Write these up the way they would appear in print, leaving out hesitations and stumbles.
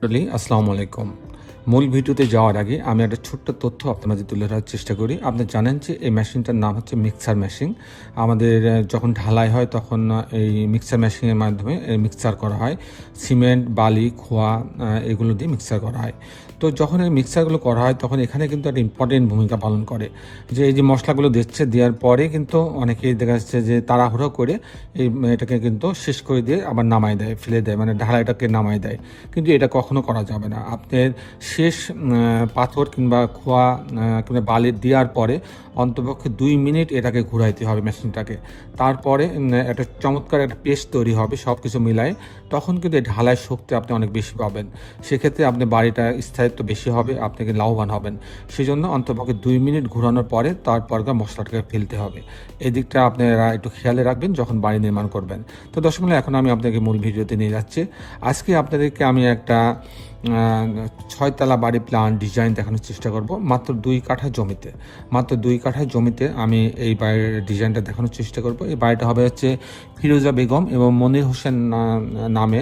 আসসালামু আলাইকুম। মূল ভিডিওতে যাওয়ার আগে আমি একটা ছোট্ট তথ্য আপনার মাঝে তুলে ধরার চেষ্টা করি। আপনি জানেন যে এই মেশিনটার নাম হচ্ছে মিক্সার মেশিন। আমাদের যখন ঢালাই হয় তখন এই মিক্সার মেশিনের মাধ্যমে মিক্সার করা হয়। সিমেন্ট, বালি, খোয়া এগুলো দিয়ে মিক্সার করা হয়। তো যখন এই মিক্সারগুলো করা হয় তখন এখানে কিন্তু একটা ইম্পর্টেন্ট ভূমিকা পালন করে। যে এই যে মশলাগুলো দিচ্ছে, দেওয়ার পরে কিন্তু অনেকেই দেখা যাচ্ছে যে তাড়াহুড়ো করে এটাকে কিন্তু শেষ করে দিয়ে আবার নামায় দেয়, ফেলে দেয়, মানে ঢালাইটাকে নামায় দেয়। কিন্তু এটা কখনো করা যাবে না। আপনার শেষ পাথর কিংবা খোয়া কিংবা বালি দেওয়ার পরে অন্তপক্ষে 2 মিনিট এটাকে ঘুরাইতে হবে মেশিনটাকে। তারপরে একটা চমৎকার একটা পেস্ট তৈরি হবে সব কিছু মিলায়ে। তখন কিন্তু এই ঢালাইয়ের শক্তি আপনি অনেক বেশি পাবেন। সেক্ষেত্রে আপনি বাড়িটা স্থায়িত্ব বেশি হবে, আপনাকে লাভবান হবেন। সেজন্য অন্তপক্ষে 2 মিনিট ঘোরানোর পরে তারপর মশলাটাকে ফেলতে হবে। এই দিকটা আপনারা একটু খেয়ালে রাখবেন যখন বাড়ি নির্মাণ করবেন। তো দর্শক মূল্য, এখন আমি আপনাকে মূল ভিডিওতে নিয়ে যাচ্ছি। আজকে আপনাদেরকে আমি একটা 6 তলা বাড়ি প্ল্যান ডিজাইন দেখানোর চেষ্টা করব মাত্র 2 কাঠা জমিতে। মাত্র 2 কাঠা জমিতে আমি এই বাড়ির ডিজাইনটা দেখানোর চেষ্টা করব। এই বাড়িটা হবে হচ্ছে ফিরোজা বেগম এবং মনির হোসেন নামে,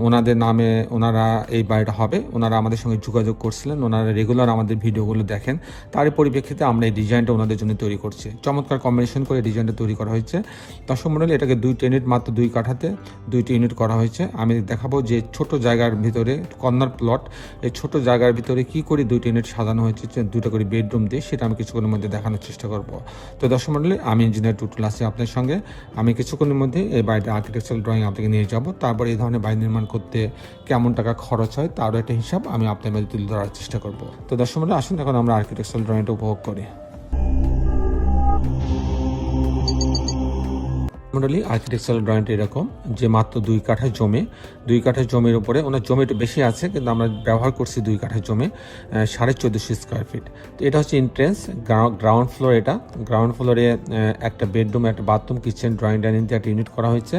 ওনাদের নামে ওনারা এই বাড়িটা হবে। ওনারা আমাদের সঙ্গে যোগাযোগ করছিলেন, ওনারা রেগুলার আমাদের ভিডিওগুলো দেখেন। তারই পরিপ্রেক্ষিতে আমরা এই ডিজাইনটা ওনাদের জন্য তৈরি করছি। চমৎকার কম্বিনেশন করে ডিজাইনটা তৈরি করা হয়েছে। দর্শক মণ্ডলী, এটাকে 2টি ইউনিট, মাত্র 2 কাঠাতে 2টি ইউনিট করা হয়েছে। আমি দেখাবো যে ছোট জায়গার ভিতরে কর্নার প্লট, এই ছোট জায়গার ভিতরে কি করে 2টি ইউনিট সাজানো হয়েছে, 2টা করে বেডরুম দিয়ে, সেটা আমি কিছুক্ষণের মধ্যে দেখানোর চেষ্টা করব। তো দর্শক মণ্ডলী, আমি ইঞ্জিনিয়ার টুটুল আছি আপনার সঙ্গে। আমি কিছুক্ষণের মধ্যে এই বাড়িতে আর্কিটেকচারাল ড্রয়িং আপনাকে নিয়ে যাব। তারপর এই ধরনের বাড়ি নির্মাণ করতে কেমন টাকা খরচ হয় তারও একটা হিসাব আমি আপনার মধ্যে তুলে ধরার চেষ্টা করব। তো দর্শক মণ্ডলী, আসুন এখন আমরা আর্কিটেকচারাল ড্রয়িংটা উপভোগ করি। মন্ডলী, আর্কিটেকচারাল ড্রয়িংটা এরকম যে মাত্র 2 কাঠা জমি, 2 কাঠা জমির উপরে, ওনার জমি একটু বেশি আছে কিন্তু আমরা ব্যবহার করছি 2 কাঠা জমি, 1450 স্কোয়ার ফিট। তো এটা হচ্ছে এন্ট্রেন্স, গ্রাউন্ড ফ্লোর। এটা গ্রাউন্ড ফ্লোরে একটা বেডরুম, একটা বাথরুম, কিচেন, ড্রয়িং ডাইনিং দিয়ে একটা ইউনিট করা হয়েছে।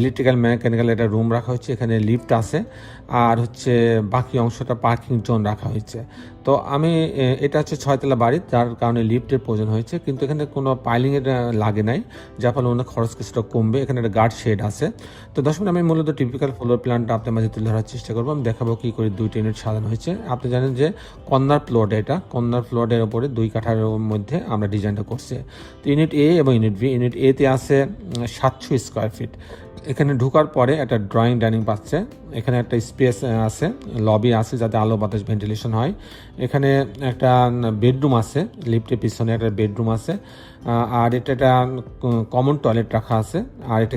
ইলেকট্রিক্যাল, মেকানিক্যাল একটা রুম রাখা হয়েছে, এখানে লিফট আছে, আর হচ্ছে বাকি অংশটা পার্কিং জোন রাখা হয়েছে। তো আমি এটা হচ্ছে 6 তলা বাড়ি, যার কারণে লিফটের প্রয়োজন হয়েছে, কিন্তু এখানে কোনো পাইলিংয়ের লাগে নাই, যার ফলে ওনার খরচ কিছুটা কমবে। এখানে একটা গার্ড শেড আছে। তো দর্শক, আমি মূলত টিপিক্যাল ফ্লোর প্ল্যানটা আপনার মাঝে তুলে ধরার চেষ্টা করবো। আমি দেখাবো কী করে 2টি ইউনিট সাজানো হয়েছে। আপনি জানেন যে কর্নার প্লট, এটা কর্নার প্লটের ওপরে 2 কাঠার মধ্যে আমরা ডিজাইনটা করছি। তো ইউনিট এ এবং ইউনিট বি। ইউনিট এতে আছে 700 স্কোয়ার ফিট। এখানে ঢোকার পরে একটা ড্রয়িং ডাইনিং পাচ্ছে, এখানে একটা স্পেস আছে, লবি আছে যাতে আলো বাতাস ভেন্টিলেশন হয়। এখানে একটা বেডরুম আছে, লিফটের পিছনে একটা বেডরুম আছে, আর এটা একটা কমন টয়লেট রাখা আছে, আর এটা